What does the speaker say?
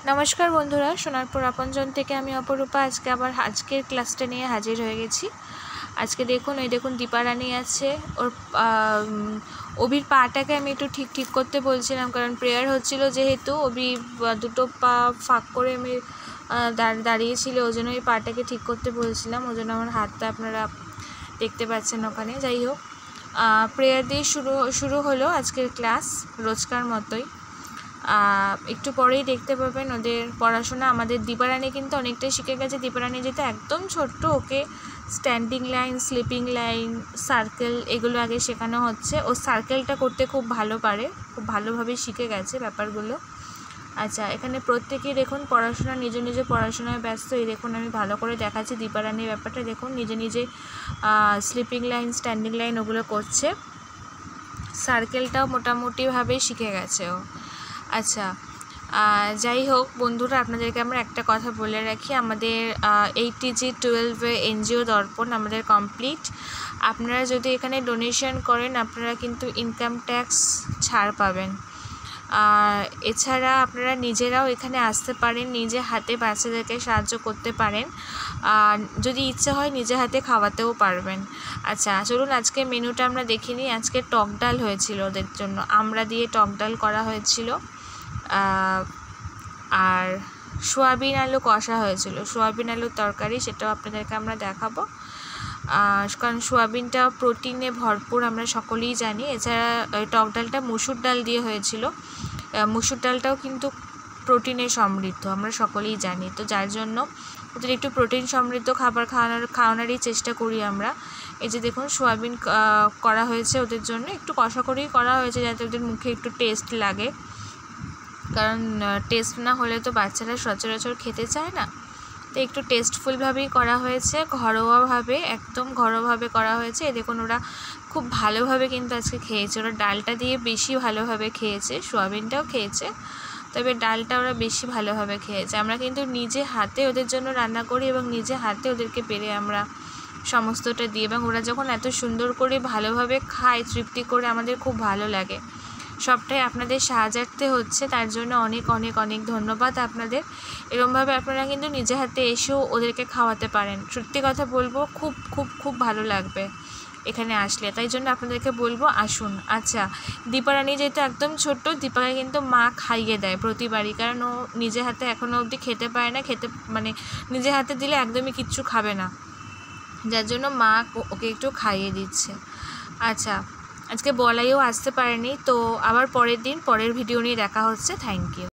नमस्कार बंधुरा सोनारपुर आपनजन থেকে আমি অপরূপা আজকে আবার আজকের ক্লাসটা নিয়ে হাজির হয়ে গেছি। আজকে দেখুন এই দেখুন দীপারানী আছে, ওর অবির পাটাকে আমি একটু ঠিক করতে বলছিলাম, কারণ প্রেয়ার হচ্ছিল যেহেতু অবি দুটো পা ফাঁক করে আমি দাঁড়িয়েছিল, ওই জন্য ওই পাটাকে ঠিক করতে বলছিলাম, ওই জন্য আমার হাতটা আপনারা দেখতে পাচ্ছেন ওখানে। যাই হোক, প্রেয়ার দিয়ে শুরু হলো আজকের ক্লাস রোজকার মতোই। একটু পরেই দেখতে পাবেন ওদের পড়াশোনা। আমাদের দীপারানী কিন্তু অনেকটাই শিখে গেছে। দীপারানী যেহেতু একদম ছোট্ট, ওকে standing line, sleeping line, circle এগুলো আগে শেখানো হচ্ছে। ও সার্কেলটা করতে খুব ভালো পারে, খুব ভালোভাবে শিখে গেছে ব্যাপারগুলো। আচ্ছা, এখানে প্রত্যেকেই দেখুন পড়াশোনা নিজ পড়াশোনায় ব্যস্ত। এই দেখুন আমি ভালো করে দেখাচ্ছি দীপারানীর ব্যাপারটা। দেখুন নিজে স্লিপিং লাইন, স্ট্যান্ডিং লাইন ওগুলো করছে। সার্কেলটাও মোটামুটিভাবেই শিখে গেছে ও। আচ্ছা, যাই হোক বন্ধুরা, আপনাদেরকে আমরা একটা কথা বলে রাখি, আমাদের 8TG12 এনজিও দর্পণ আমাদের কমপ্লিট। আপনারা যদি এখানে ডোনেশন করেন আপনারা কিন্তু ইনকাম ট্যাক্স ছাড় পাবেন। এছাড়া আপনারা নিজেরাও এখানে আসতে পারেন, নিজে হাতে বাচ্চাদেরকে সাহায্য করতে পারেন, যদি ইচ্ছে হয় নিজে হাতে খাওয়াতেও পারবেন। আচ্ছা চলুন আজকে মেনুটা আমরা দেখে নিই। আজকে টক ডাল হয়েছিল ওদের জন্য, আমরা দিয়ে টক ডাল করা হয়েছিল, আর সোয়াবিন আলু কষা হয়েছিল, সোয়াবিন আলুর তরকারি, সেটাও আপনাদেরকে আমরা দেখাবো। কারণ সোয়াবিনটা প্রোটিনে ভরপুর আমরা সকলেই জানি। এছাড়া টক ডালটা মুসুর ডাল দিয়ে হয়েছিল, মুসুর ডালটাও কিন্তু প্রোটিনে সমৃদ্ধ আমরা সকলেই জানি। তো যার জন্য ওদের একটু প্রোটিন সমৃদ্ধ খাবার খাওয়ানোরই চেষ্টা করি আমরা। এই যে দেখুন সোয়াবিন করা হয়েছে ওদের জন্য, একটু কষা করেই করা হয়েছে যাতে ওদের মুখে একটু টেস্ট লাগে, কারণ টেস্ট না হলে তো বাচ্চারা সচরাচর খেতে চায় না। তো একটু টেস্টফুলভাবেই করা হয়েছে, ঘরোয়াভাবে, একদম ঘরোয়াভাবে করা হয়েছে। এই দেখুন ওরা খুব ভালোভাবে কিন্তু আজকে খেয়েছে, ওরা ডালটা দিয়ে বেশি ভালোভাবে খেয়েছে, সোয়াবিনটাও খেয়েছে, তবে ডালটা ওরা বেশি ভালোভাবে খেয়েছে। আমরা কিন্তু নিজে হাতে ওদের জন্য রান্না করি এবং নিজে হাতে ওদেরকে পেরে আমরা সমস্তটা দিই, এবং ওরা যখন এত সুন্দর করে ভালোভাবে খায় তৃপ্তি করে, আমাদের খুব ভালো লাগে। সবটাই আপনাদের সাহায্যার্থে হচ্ছে, তার জন্য অনেক অনেক অনেক ধন্যবাদ আপনাদের। এরকমভাবে আপনারা কিন্তু নিজে হাতে এসেও ওদেরকে খাওয়াতে পারেন। সত্যি কথা বলবো, খুব খুব খুব ভালো লাগবে এখানে আসলে, তাই জন্য আপনাদেরকে বলবো আসুন। আচ্ছা, দীপারানী যেহেতু একদম ছোট্ট, দীপাকে কিন্তু মা খাইয়ে দেয় প্রতিবারই, কারণ ও নিজে হাতে এখনও অবধি খেতে পারে না, নিজে হাতে দিলে একদমই কিচ্ছু খাবে না, যার জন্য মা ওকে একটু খাইয়ে দিচ্ছে। আচ্ছা, আজকে বলাইও আসতে পারেনি, তো আবার পরের দিন পরের ভিডিও নিয়ে দেখা হচ্ছে। Thank you.